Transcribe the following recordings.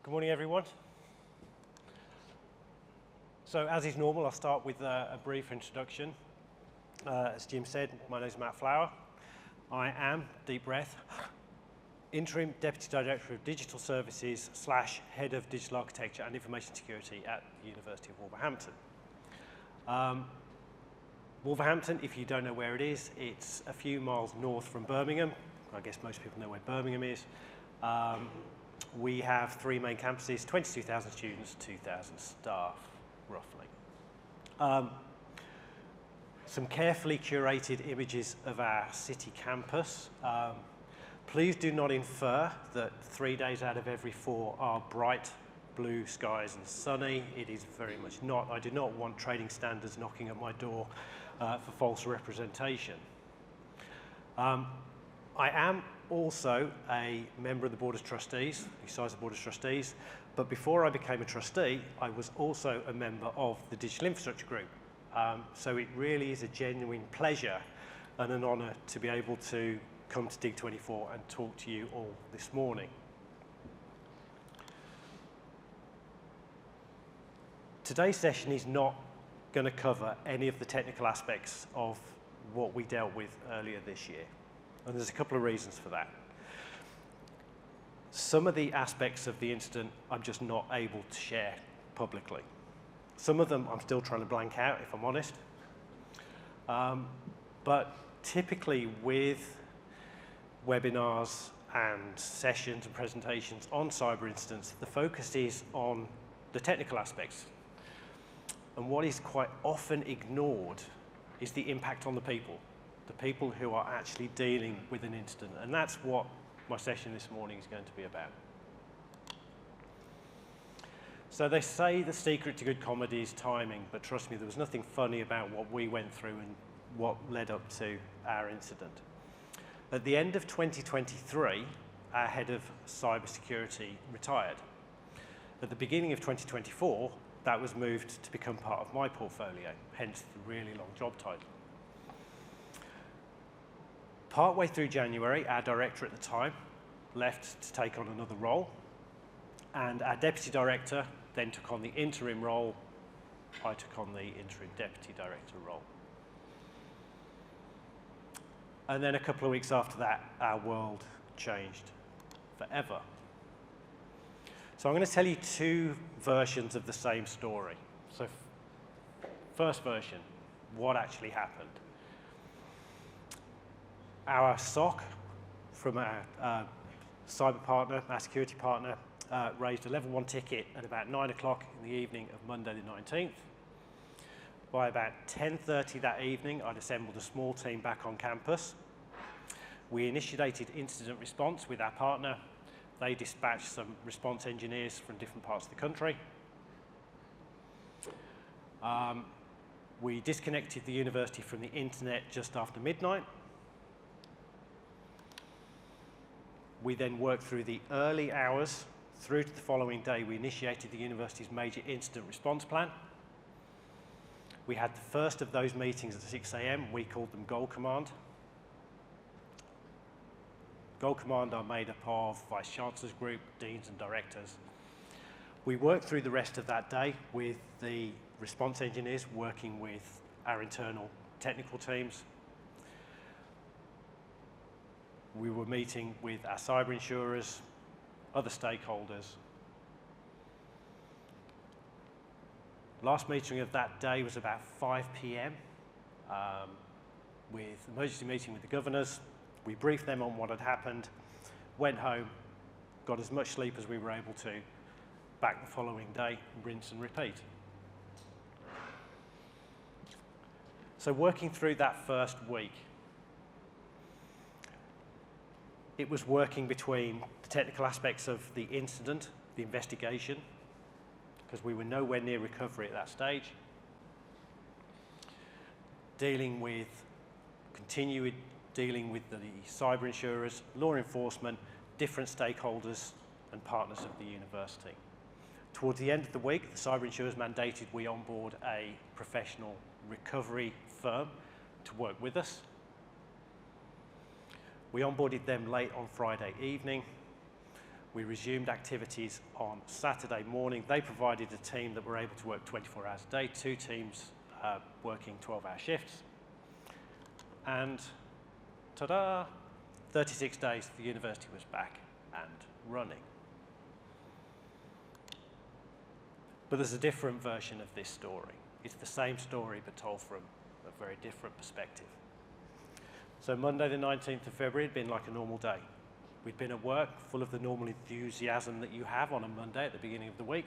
Good morning, everyone. So, as is normal, I'll start with a brief introduction. As Jim said, my name is Matt Flower. I am, deep breath, Interim Deputy Director of Digital Services / Head of Digital Architecture and Information Security at the University of Wolverhampton. Wolverhampton, if you don't know where it is, it's a few miles north from Birmingham. I guess most people know where Birmingham is. We have three main campuses, 22,000 students, 2,000 staff, roughly. Some carefully curated images of our city campus. Please do not infer that 3 days out of every 4 are bright blue skies and sunny. It is very much not. I do not want trading standards knocking at my door for false representation. I am also a member of the Board of Trustees, besides the Board of Trustees, but before I became a trustee, I was also a member of the Digital Infrastructure Group. So it really is a genuine pleasure and an honour to be able to come to Dig24 and talk to you all this morning. Today's session is not going to cover any of the technical aspects of what we dealt with earlier this year. And there's a couple of reasons for that. Some of the aspects of the incident I'm just not able to share publicly. Some of them I'm still trying to blank out, if I'm honest. But typically with webinars and sessions and presentations on cyber incidents, the focus is on the technical aspects. And what is quite often ignored is the impact on the people who are actually dealing with an incident. And that's what my session this morning is going to be about. So they say the secret to good comedy is timing, but trust me, there was nothing funny about what we went through and what led up to our incident. At the end of 2023, our head of cybersecurity retired. At the beginning of 2024, that was moved to become part of my portfolio, hence the really long job title. Partway through January, our director at the time left to take on another role, and our deputy director then took on the interim role. I took on the interim deputy director role. And then a couple of weeks after that, our world changed forever. So I'm going to tell you two versions of the same story. So first version, what actually happened. Our SOC from our cyber partner, our security partner, raised a level 1 ticket at about 9 o'clock in the evening of Monday the 19th. By about 10:30 that evening, I'd assembled a small team back on campus. We initiated incident response with our partner. They dispatched some response engineers from different parts of the country. We disconnected the university from the internet just after midnight. We then worked through the early hours through to the following day. We initiated the university's major incident response plan. We had the first of those meetings at 6 a.m. We called them Goal Command. Goal Command are made up of Vice Chancellor's Group, Deans and Directors. We worked through the rest of that day with the response engineers working with our internal technical teams. We were meeting with our cyber insurers, other stakeholders. Last meeting of that day was about 5 p.m. With emergency meeting with the governors. We briefed them on what had happened, went home, got as much sleep as we were able to, back the following day, rinse and repeat. So working through that first week, it was working between the technical aspects of the incident, the investigation, because we were nowhere near recovery at that stage, dealing with the cyber insurers, law enforcement, different stakeholders and partners of the university. Towards the end of the week, the cyber insurers mandated we onboard a professional recovery firm to work with us. We onboarded them late on Friday evening. We resumed activities on Saturday morning. They provided a team that were able to work 24 hours a day, 2 teams working 12-hour shifts. And ta-da, 36 days, the university was back and running. But there's a different version of this story. It's the same story, but told from a very different perspective. So Monday, the 19th of February, had been like a normal day. We'd been at work, full of the normal enthusiasm that you have on a Monday at the beginning of the week.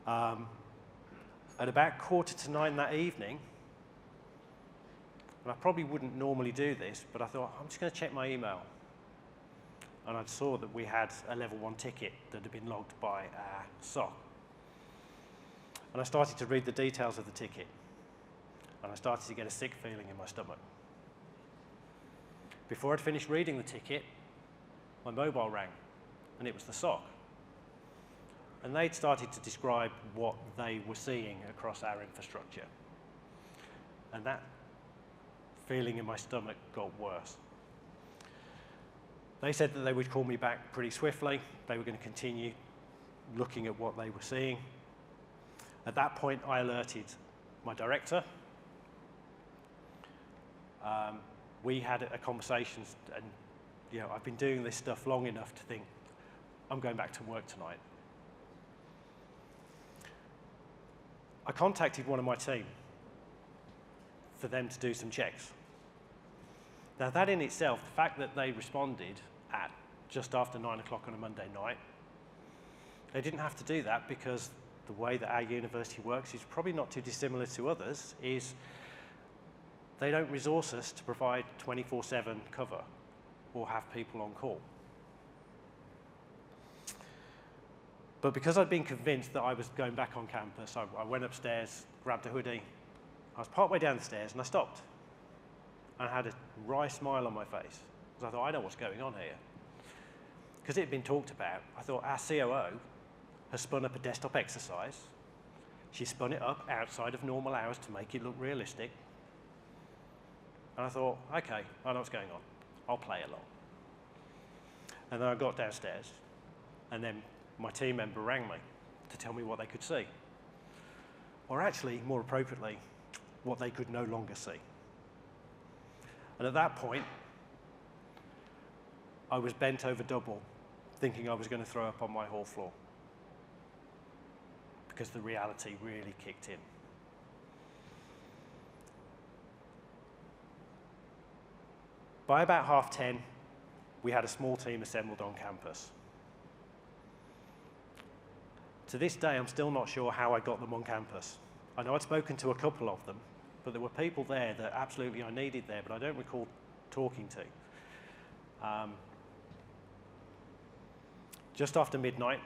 At about 9:15 that evening, and I probably wouldn't normally do this, but I thought, I'm just going to check my email. And I saw that we had a level 1 ticket that had been logged by our SOC. And I started to read the details of the ticket. And I started to get a sick feeling in my stomach. Before I'd finished reading the ticket, my mobile rang, and it was the SOC. And they'd started to describe what they were seeing across our infrastructure. And that feeling in my stomach got worse. They said that they would call me back pretty swiftly. They were going to continue looking at what they were seeing. At that point, I alerted my director. We had a conversation, and I've been doing this stuff long enough to think, I'm going back to work tonight. I contacted one of my team for them to do some checks. Now that in itself, the fact that they responded at just after 9 o'clock on a Monday night, they didn't have to do that because the way that our university works is probably not too dissimilar to others, is they don't resource us to provide 24/7 cover or have people on call. But because I'd been convinced that I was going back on campus, I went upstairs, grabbed a hoodie. I was partway down the stairs and I stopped. And I had a wry smile on my face, because I thought, I know what's going on here. Because it had been talked about, I thought our COO has spun up a desktop exercise. She spun it up outside of normal hours to make it look realistic. And I thought, okay, I know what's going on. I'll play along. And then I got downstairs, and then my team member rang me to tell me what they could see. Or actually, more appropriately, what they could no longer see. And at that point, I was bent over double, thinking I was going to throw up on my hall floor, because the reality really kicked in. By about 10:30, we had a small team assembled on campus. To this day, I'm still not sure how I got them on campus. I know I'd spoken to a couple of them, but there were people there that absolutely I needed there, but I don't recall talking to. Just after midnight,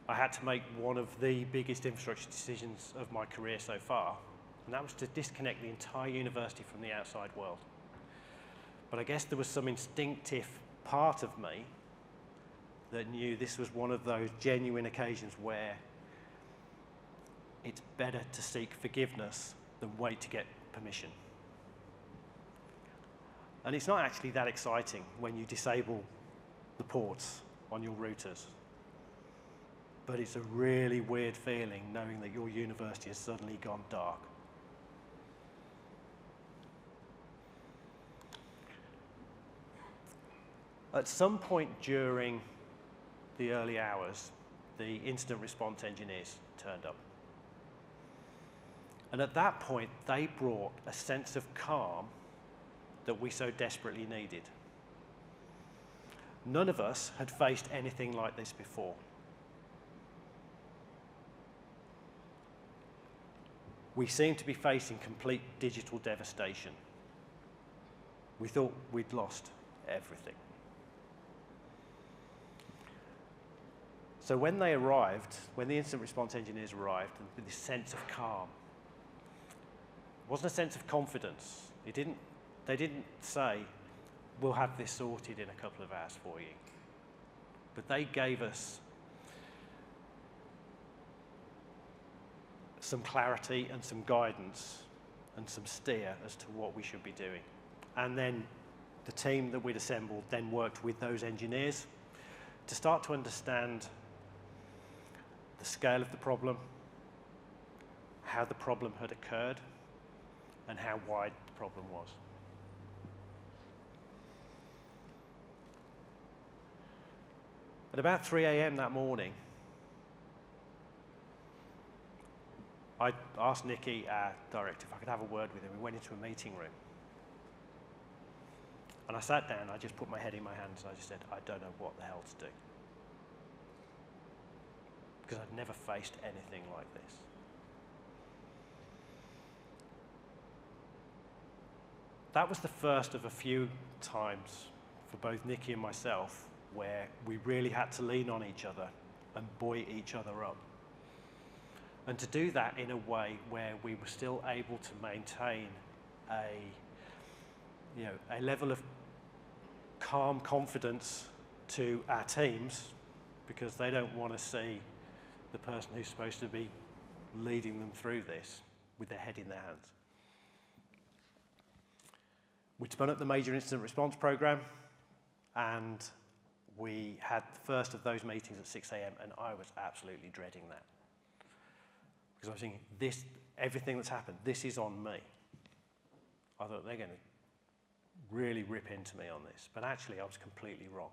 I had to make one of the biggest infrastructure decisions of my career so far, and that was to disconnect the entire university from the outside world. But I guess there was some instinctive part of me that knew this was one of those genuine occasions where it's better to seek forgiveness than wait to get permission. And it's not actually that exciting when you disable the ports on your routers. But it's a really weird feeling knowing that your university has suddenly gone dark. At some point during the early hours, the incident response engineers turned up. And at that point, they brought a sense of calm that we so desperately needed. None of us had faced anything like this before. We seemed to be facing complete digital devastation. We thought we'd lost everything. So when they arrived, when the incident response engineers arrived, with this sense of calm, it wasn't a sense of confidence. They didn't say, we'll have this sorted in a couple of hours for you. But they gave us some clarity and some guidance and some steer as to what we should be doing. And then the team that we'd assembled then worked with those engineers to start to understand the scale of the problem, how the problem had occurred, and how wide the problem was. At about 3 a.m. that morning, I asked Nikki, our director, if I could have a word with him. We went into a meeting room. And I sat down, I just put my head in my hands, and I just said, I don't know what the hell to do. Because I'd never faced anything like this. That was the first of a few times for both Nikki and myself where we really had to lean on each other and buoy each other up. And to do that in a way where we were still able to maintain a level of calm confidence to our teams, because they don't want to see the person who's supposed to be leading them through this with their head in their hands. We'd spun up the Major Incident Response Programme, and we had the first of those meetings at 6 a.m, and I was absolutely dreading that. Because I was thinking, everything that's happened, this is on me. I thought they're going to really rip into me on this. But actually, I was completely wrong.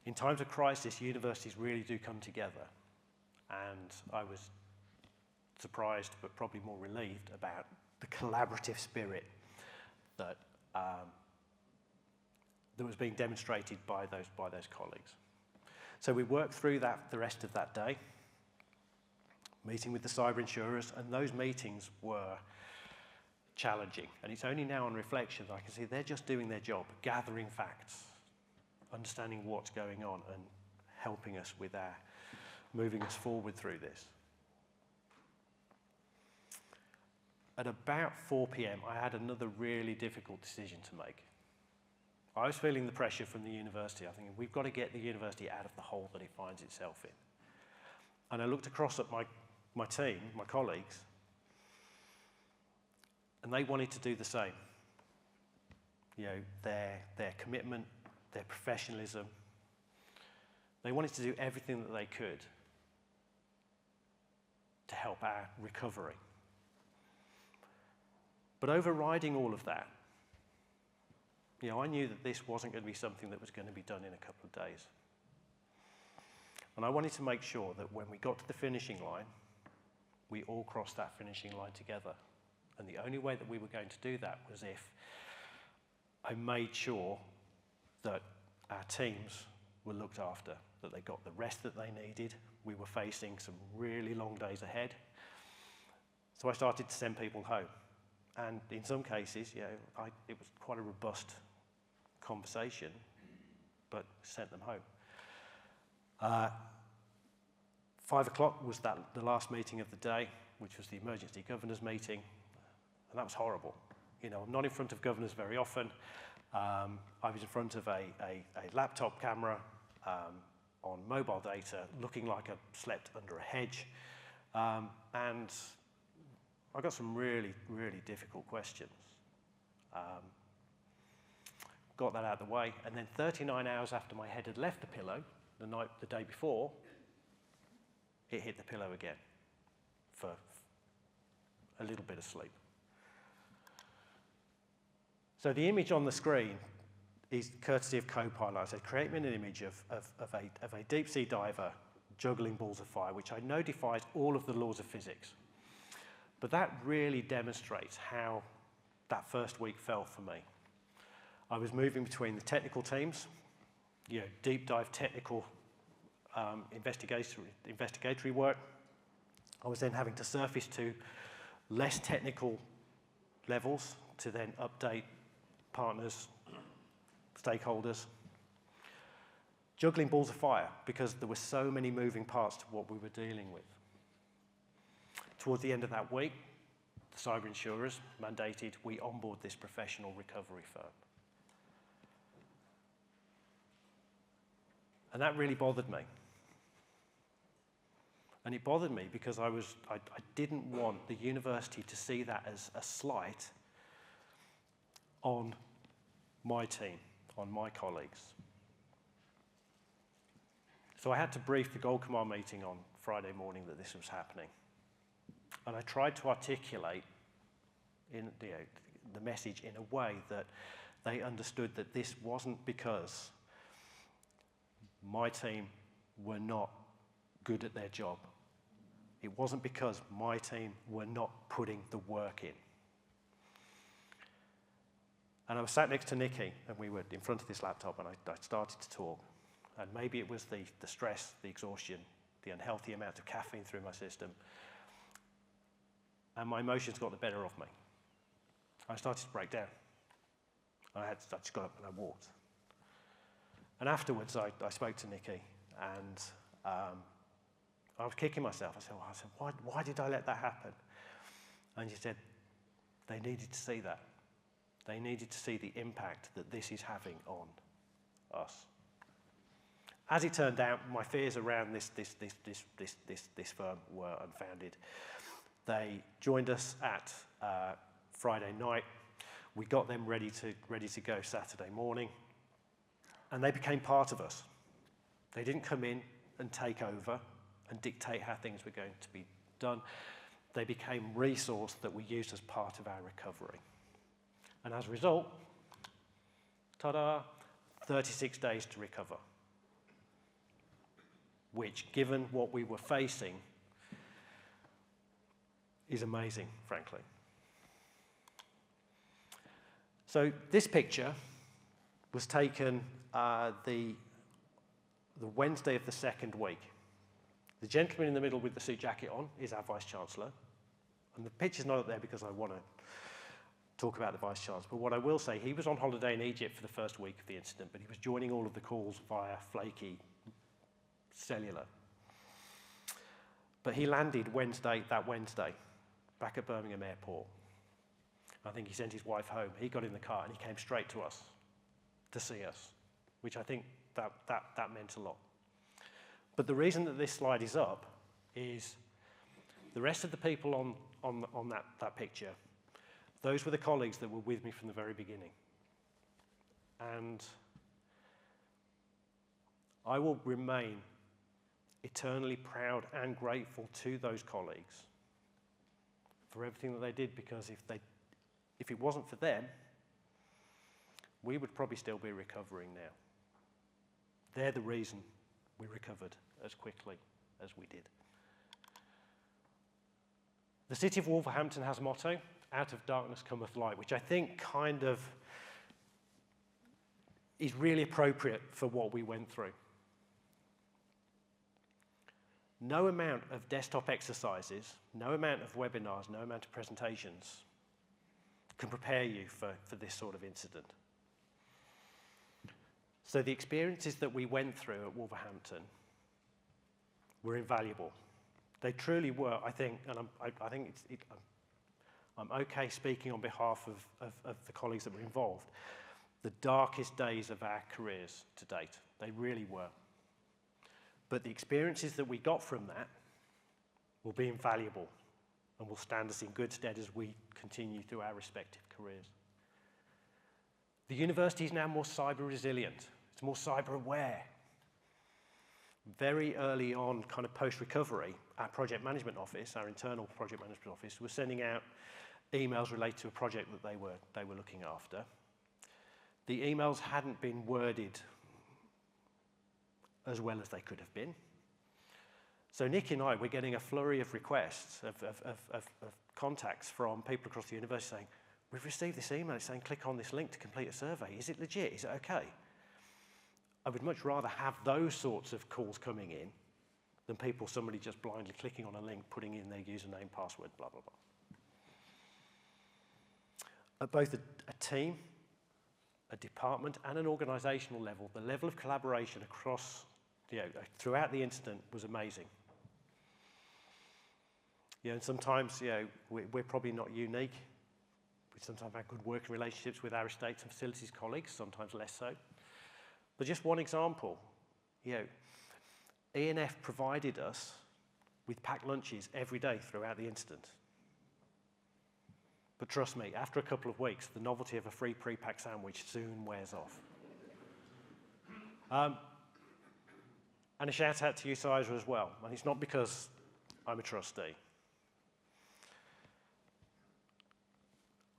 In times of crisis, universities really do come together. And I was surprised, but probably more relieved about the collaborative spirit that was being demonstrated by those colleagues. So we worked through that the rest of that day, meeting with the cyber insurers, and those meetings were challenging. And it's only now on reflection that I can see they're just doing their job, gathering facts, understanding what's going on, and helping us with moving us forward through this. At about 4 p.m, I had another really difficult decision to make. I was feeling the pressure from the university. I think we've got to get the university out of the hole that it finds itself in. And I looked across at my team, my colleagues, and they wanted to do the same. You know, their commitment, their professionalism. They wanted to do everything that they could to help our recovery. But overriding all of that, you know, I knew that this wasn't going to be something that was going to be done in a couple of days. And I wanted to make sure that when we got to the finishing line, we all crossed that finishing line together. And the only way that we were going to do that was if I made sure that our teams were looked after, that they got the rest that they needed. We were facing some really long days ahead. So I started to send people home. And in some cases, you know, it was quite a robust conversation, but sent them home. 5 o'clock was the last meeting of the day, which was the emergency governors meeting, and that was horrible. You know, I'm not in front of governors very often. I was in front of a laptop camera on mobile data, looking like I slept under a hedge, and I got some really, really difficult questions. Got that out of the way, and then 39 hours after my head had left the pillow, the day before, it hit the pillow again for a little bit of sleep. So the image on the screen is courtesy of Copilot. I said, create me an image of a deep sea diver juggling balls of fire, which I know defies all of the laws of physics. But that really demonstrates how that first week felt for me. I was moving between the technical teams, you know, deep dive technical investigatory work. I was then having to surface to less technical levels to then update partners, stakeholders. Juggling balls of fire because there were so many moving parts to what we were dealing with. Towards the end of that week, the cyber insurers mandated we onboard this professional recovery firm. And that really bothered me. And it bothered me because I didn't want the university to see that as a slight on my team, on my colleagues. So I had to brief the Gold Command meeting on Friday morning that this was happening. And I tried to articulate the message in a way that they understood that this wasn't because my team were not good at their job. It wasn't because my team were not putting the work in. And I was sat next to Nikki, and we were in front of this laptop, and I started to talk. And maybe it was the stress, the exhaustion, the unhealthy amount of caffeine through my system. And my emotions got the better of me. I started to break down. I just got up and I walked. And afterwards, I spoke to Nikki, and I was kicking myself. I said, why did I let that happen? And she said, they needed to see that. They needed to see the impact that this is having on us. As it turned out, my fears around this firm were unfounded. They joined us at Friday night. We got them ready to go Saturday morning, and they became part of us. They didn't come in and take over and dictate how things were going to be done. They became resource that we used as part of our recovery. And as a result, ta-da, 36 days to recover, which, given what we were facing, is amazing, frankly. So this picture was taken the Wednesday of the second week. The gentleman in the middle with the suit jacket on is our Vice-Chancellor. And the picture's not up there because I want to talk about the Vice-Chancellor. But what I will say, he was on holiday in Egypt for the first week of the incident, but he was joining all of the calls via flaky cellular. But he landed that Wednesday, back at Birmingham Airport. I think he sent his wife home. He got in the car and he came straight to us to see us, which I think that meant a lot. But the reason that this slide is up is the rest of the people on that picture, those were the colleagues that were with me from the very beginning. And I will remain eternally proud and grateful to those colleagues for everything that they did, because if it wasn't for them, we would probably still be recovering now. They're the reason we recovered as quickly as we did. The city of Wolverhampton has a motto, out of darkness cometh light, which I think kind of is really appropriate for what we went through. No amount of desktop exercises, no amount of webinars, no amount of presentations can prepare you for this sort of incident. So the experiences that we went through at Wolverhampton were invaluable. They truly were, I think, and I'm okay speaking on behalf of the colleagues that were involved, the darkest days of our careers to date. They really were. But the experiences that we got from that will be invaluable and will stand us in good stead as we continue through our respective careers. The university is now more cyber resilient. It's more cyber aware. Very early on, kind of post-recovery, our project management office, our internal project management office, was sending out emails related to a project that they were looking after. The emails hadn't been worded as well as they could have been. So Nick and I were getting a flurry of requests, of contacts from people across the university saying, we've received this email saying click on this link to complete a survey. Is it legit? Is it okay? I would much rather have those sorts of calls coming in than somebody just blindly clicking on a link, putting in their username, password, blah, blah, blah. At both a team, a department, and an organizational level, the level of collaboration across, throughout the incident was amazing. And sometimes, we're probably not unique. We sometimes have good working relationships with our estates and facilities colleagues, sometimes less so. But just one example, E&F provided us with packed lunches every day throughout the incident. But trust me, after a couple of weeks, the novelty of a free pre-packed sandwich soon wears off. And a shout out to you, Sizer, as well. And it's not because I'm a trustee.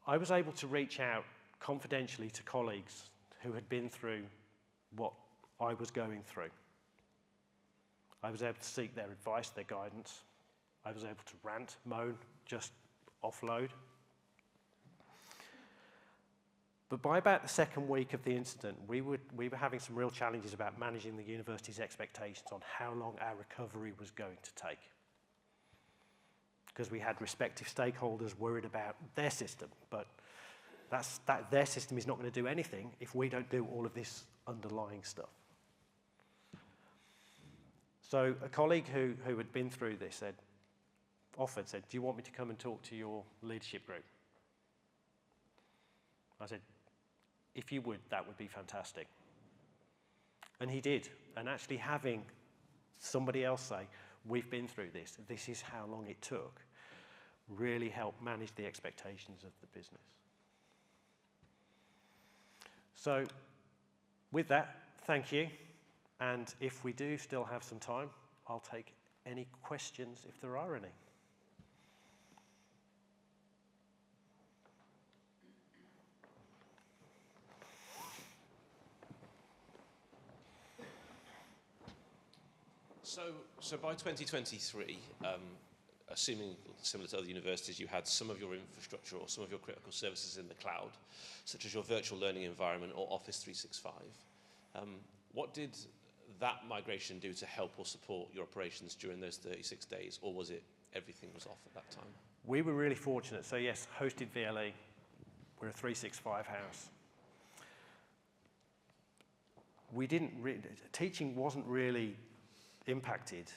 I was able to reach out confidentially to colleagues who had been through what I was going through. I was able to seek their advice, their guidance. I was able to rant, moan, just offload. But by about the second week of the incident, we were having some real challenges about managing the university's expectations on how long our recovery was going to take. Because we had respective stakeholders worried about their system, but their system is not going to do anything if we don't do all of this underlying stuff. So a colleague who had been through this said, do you want me to come and talk to your leadership group? I said, if you would, that would be fantastic. And he did. And actually having somebody else say, we've been through this, this is how long it took, really helped manage the expectations of the business. So with that, thank you. And if we do still have some time, I'll take any questions if there are any. So by 2023, assuming similar to other universities, you had some of your infrastructure or some of your critical services in the cloud, such as your virtual learning environment or Office 365. What did that migration do to help or support your operations during those 36 days, or was it everything was off at that time? We were really fortunate. So yes, hosted VLE, we're a 365 house. Teaching wasn't really impacted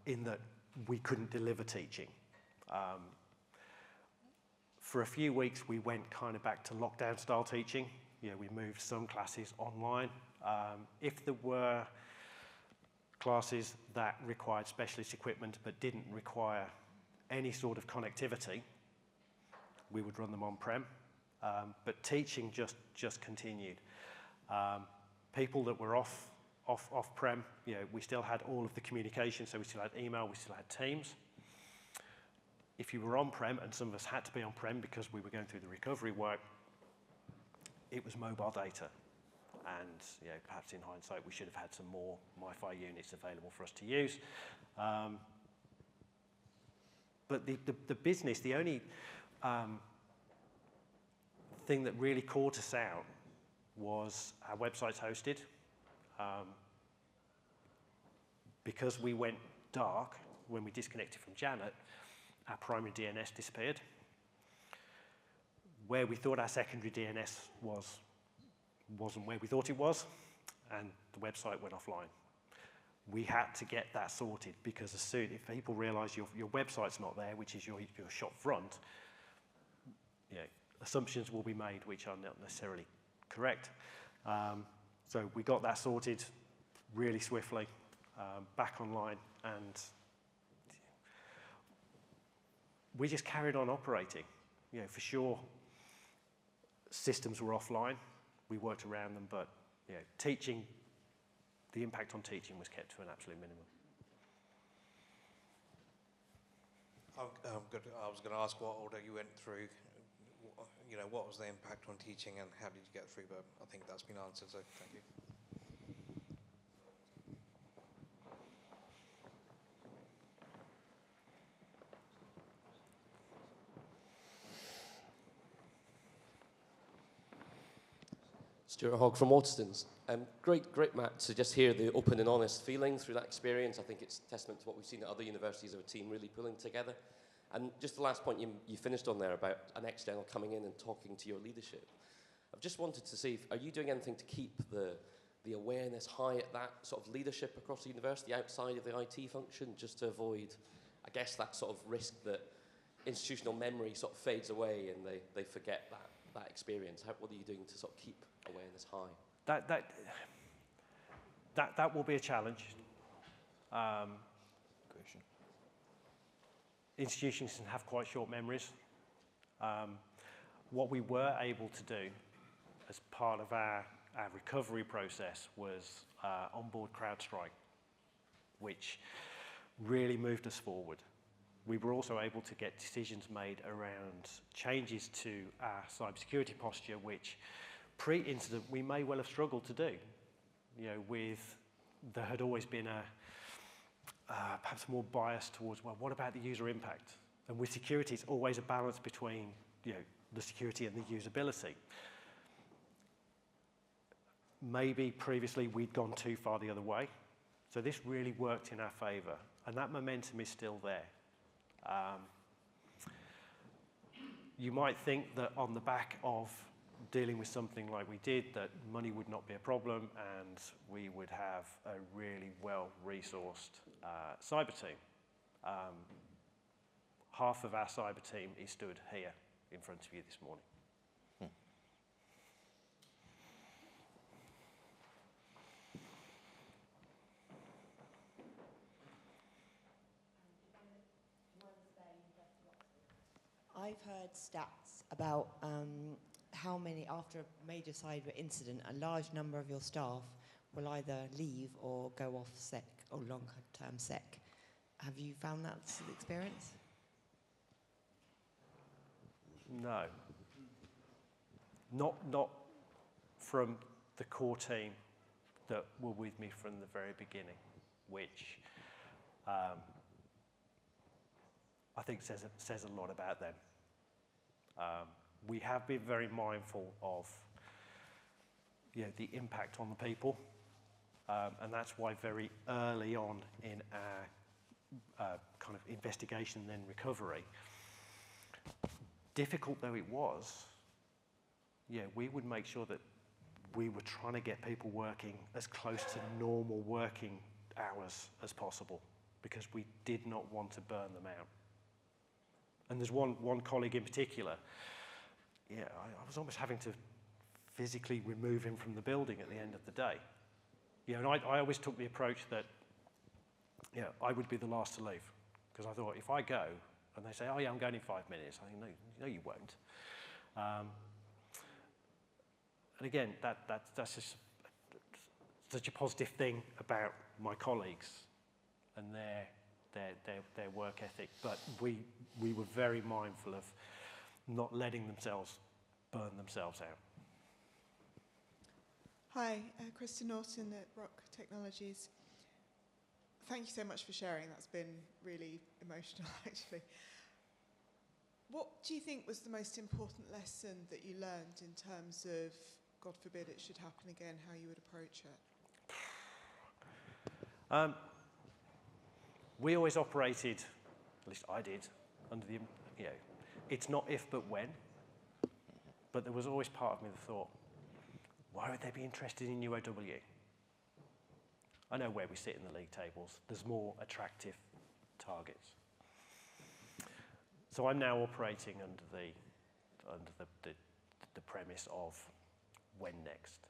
in that we couldn't deliver teaching. For a few weeks, we went kind of back to lockdown style teaching. We moved some classes online. If there were classes that required specialist equipment but didn't require any sort of connectivity, we would run them on-prem. But teaching just continued. People that were off-prem, we still had all of the communication, so we still had email, we still had Teams. If you were on-prem, and some of us had to be on-prem because we were going through the recovery work, it was mobile data. And perhaps in hindsight, we should have had some more MiFi units available for us to use. But the business, the only thing that really caught us out was our website's hosted. Because we went dark when we disconnected from Janet, our primary DNS disappeared. Where we thought our secondary DNS wasn't where we thought it was, and the website went offline. We had to get that sorted because as soon if people realise your website's not there, which is your shop front, assumptions will be made which are not necessarily correct. So we got that sorted really swiftly, back online, and we just carried on operating. For sure, systems were offline. We worked around them, but teaching, the impact on teaching was kept to an absolute minimum. I was going to ask what order you went through. What was the impact on teaching and how did you get through? But I think that's been answered, so thank you. Stuart Hogg from Waterstones. Great, Matt, to just hear the open and honest feeling through that experience. I think it's a testament to what we've seen at other universities of a team really pulling together. And just the last point you finished on there about an external coming in and talking to your leadership. I've just wanted to see, are you doing anything to keep the awareness high at that sort of leadership across the university outside of the IT function, just to avoid, I guess, that sort of risk that institutional memory sort of fades away and they forget that experience? What are you doing to sort of keep awareness high? That will be a challenge. Institutions can have quite short memories. What we were able to do as part of our our recovery process was onboard CrowdStrike, which really moved us forward. We were also able to get decisions made around changes to our cybersecurity posture, which pre-incident we may well have struggled to do. You know, there had always been perhaps more bias towards, well, what about the user impact? And with security, it's always a balance between, you know, the security and the usability. Maybe previously we'd gone too far the other way. So this really worked in our favor, and that momentum is still there. You might think that on the back of dealing with something like we did, that money would not be a problem and we would have a really well-resourced cyber team. Half of our cyber team is stood here in front of you this morning. I've heard stats about how many, after a major cyber incident, a large number of your staff will either leave or go off sick or long-term sick. Have you found that's the experience? No. Not from the core team that were with me from the very beginning, which I think says a lot about them. We have been very mindful of, you know, the impact on the people, and that's why very early on in our kind of investigation and then recovery, difficult though it was, yeah, we would make sure that we were trying to get people working as close to normal working hours as possible, because we did not want to burn them out. And there's one colleague in particular, yeah, I was almost having to physically remove him from the building at the end of the day. You know, and I always took the approach that, you know, I would be the last to leave, because I thought if I go and they say, oh yeah, I'm going in 5 minutes, I think, no, you won't. And again, that's just such a positive thing about my colleagues and their work ethic, but we were very mindful of not letting themselves burn themselves out. Hi, Kristen Norton at Rock Technologies. Thank you so much for sharing. That's been really emotional, actually. What do you think was the most important lesson that you learned in terms of, God forbid it should happen again, how you would approach it? We always operated, at least I did, under the, you know, it's not if but when, but there was always part of me that thought, why would they be interested in UOW? I know where we sit in the league tables. There's more attractive targets. So I'm now operating under the premise of when next.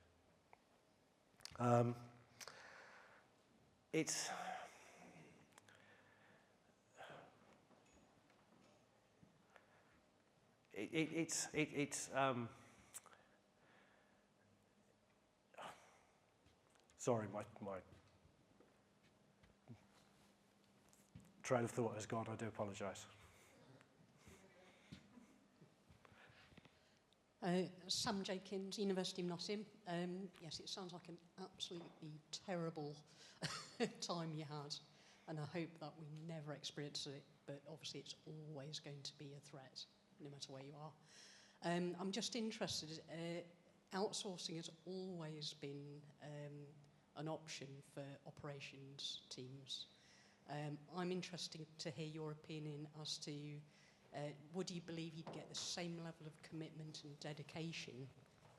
Sorry, my train of thought has gone. I do apologise. Sam Jenkins, University of Nottingham. Yes, it sounds like an absolutely terrible time you had, and I hope that we never experience it, but obviously it's always going to be a threat, no matter where you are. I'm just interested, outsourcing has always been an option for operations teams. I'm interested to hear your opinion as to would you believe you'd get the same level of commitment and dedication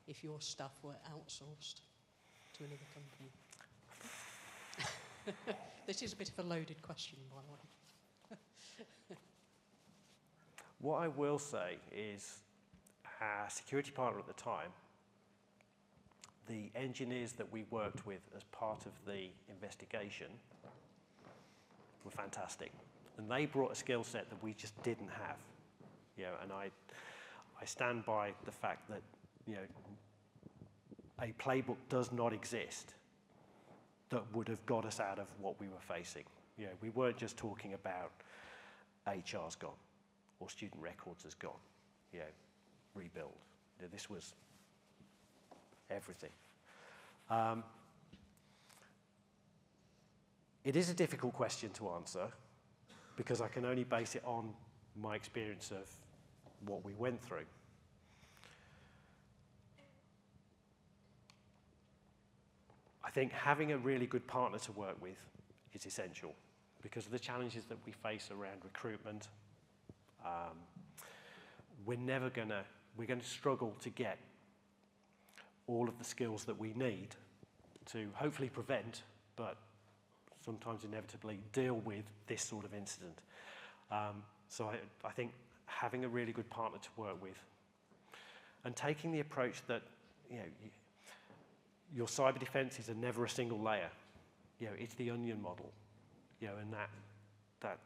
if your staff were outsourced to another company? This is a bit of a loaded question, by the way. What I will say is our security partner at the time, the engineers that we worked with as part of the investigation were fantastic. And they brought a skill set that we just didn't have. You know, and I stand by the fact that, you know, a playbook does not exist that would have got us out of what we were facing. You know, we weren't just talking about HR's gone or student records has gone, you know, rebuild. You know, this was everything. It is a difficult question to answer because I can only base it on my experience of what we went through. I think having a really good partner to work with is essential because of the challenges that we face around recruitment. We're going to struggle to get all of the skills that we need to hopefully prevent, but sometimes inevitably deal with this sort of incident. So I think having a really good partner to work with and taking the approach that, you know, your cyber defenses are never a single layer. You know, it's the onion model. You know, and that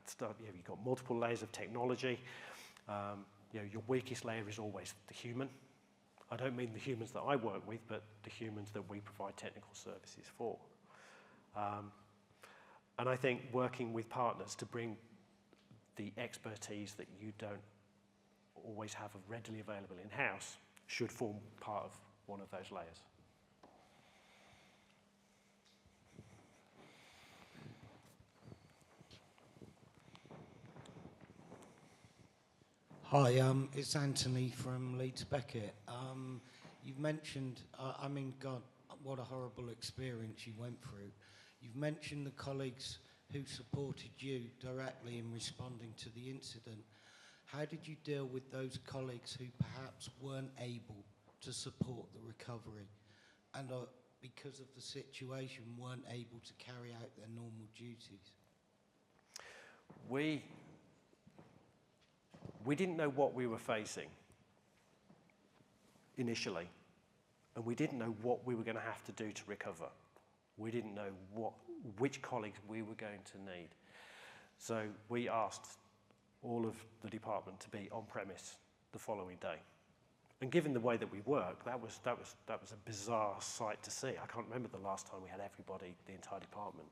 stuff, you know, you've got multiple layers of technology. You know, your weakest layer is always the human. I don't mean the humans that I work with, but the humans that we provide technical services for. And I think working with partners to bring the expertise that you don't always have readily available in-house should form part of one of those layers. Hi, it's Anthony from Leeds Beckett. You've mentioned, I mean, God, what a horrible experience you went through. You've mentioned the colleagues who supported you directly in responding to the incident. How did you deal with those colleagues who perhaps weren't able to support the recovery and because of the situation weren't able to carry out their normal duties? We didn't know what we were facing initially, and we didn't know what we were going to have to do to recover. We didn't know which colleagues we were going to need. So we asked all of the department to be on premise the following day. And given the way that we work, that was a bizarre sight to see. I can't remember the last time we had everybody, the entire department.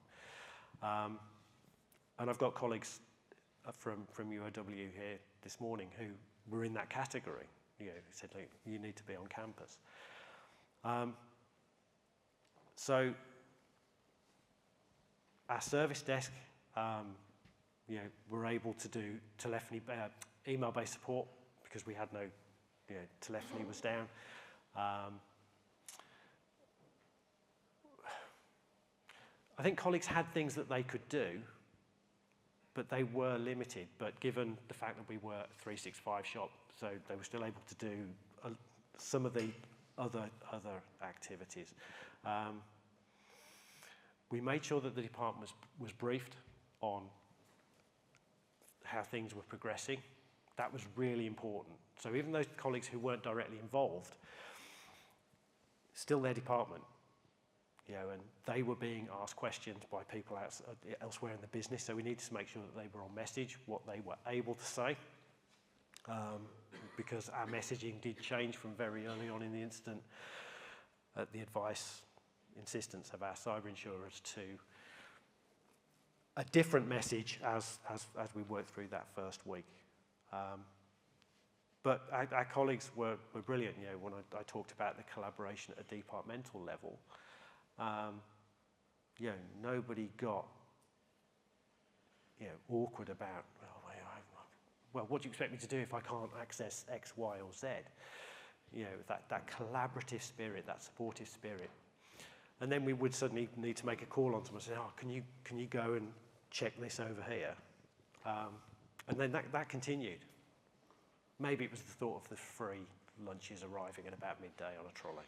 And I've got colleagues from UOW here this morning who were in that category. You know, who said, look, you need to be on campus. So our service desk, you know, were able to do telephony, email-based support because we had no, you know, telephony was down. I think colleagues had things that they could do, but they were limited. But given the fact that we were a 365 shop, so they were still able to do some of the other activities. We made sure that the department was briefed on how things were progressing. That was really important. So even those colleagues who weren't directly involved, still their department, you know, and they were being asked questions by people elsewhere in the business, so we needed to make sure that they were on message, what they were able to say, because our messaging did change from very early on in the incident at the advice, insistence of our cyber insurers to a different message as we worked through that first week. But our colleagues were brilliant. You know, when I talked about the collaboration at a departmental level, you know, nobody got, you know, awkward about, well, what do you expect me to do if I can't access X, Y, or Z? You know, that collaborative spirit, that supportive spirit. And then we would suddenly need to make a call on someone and say, oh, can you go and check this over here? And then that continued. Maybe it was the thought of the free lunches arriving at about midday on a trolley.